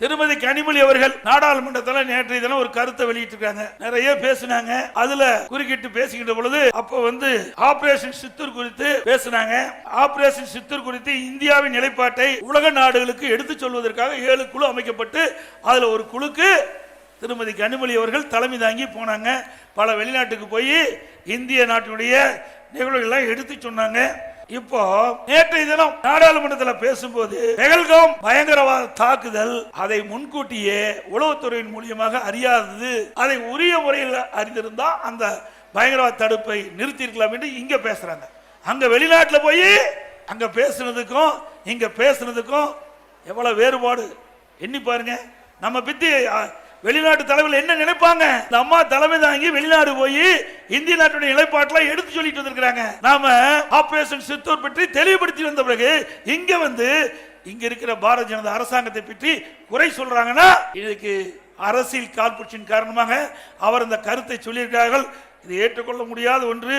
திருமதி கனிமொழி அவர்கள் நாடாளுமன்றத்தில் நேற்றைய தினம் ஒரு கருத்தை வெளியிட்டிருக்காங்க. நிறைய பேசினாங்க. அதுல குறுக்கிட்டு பேசுகின்ற பொழுது அப்ப ஆபரேஷன் சித்தூர் குறித்து பேசினாங்க. ஆபரேஷன் சித்தூர் குறித்து இந்தியாவின் நிலைப்பாட்டை உலக நாடுகளுக்கு எடுத்து சொல்வதற்காக 7 குழு அமைக்கப்பட்டு அதுல ஒரு குழுக்கு திருமதி கனிமொழி அவர்கள் தலைமை தாங்கி போனாங்க. பல வெளிநாட்டுக்கு போய் இந்திய நாட்டினுடைய நிகழ்வுகள் எடுத்து சொன்னாங்க. இப்போ நேற்றைய தினம் நாடாளுமன்றத்தில் பேசும்போது பெஹல்காம் பயங்கரவாத தாக்குதல் அதை முன்கூட்டியே உளவுத்துறையின் மூலியமாக அறியாதது, அதை உரிய முறையில் அறிந்திருந்தா அந்த பயங்கரவாத தடுப்பை நிறுத்தி இருக்கலாம் என்று இங்க பேசுறாங்க. அங்க வெளிநாட்டில் போய் அங்க பேசுனதுக்கும் இங்க பேசுனதுக்கும் எவ்வளவு வேறுபாடு எண்ணி பாருங்க. நம்ம பத்தி வெளிநாட்டு தலைவர்கள் என்ன நினைப்பாங்க? இந்த அம்மா தலைமை தாங்கி வெளிநாடு போய் இந்திய நாட்டுடைய நிலைப்பாட்டெல்லாம் எடுத்து சொல்லிட்டு வந்திருக்காங்க. நாம ஆபரேஷன் சித்தூர் பற்றி தெளிவுபடுத்தி வந்த பிறகு இங்க இருக்கிற பாரதிய ஜனதா அரசாங்கத்தை பற்றி குறை சொல்றாங்கன்னா இதுக்கு அரசியல் காழ்ப்புணர்ச்சியின் காரணமாக அவர் இந்த கருத்தை சொல்லியிருக்கிறார்கள். இது ஏற்றுக்கொள்ள முடியாத ஒன்று.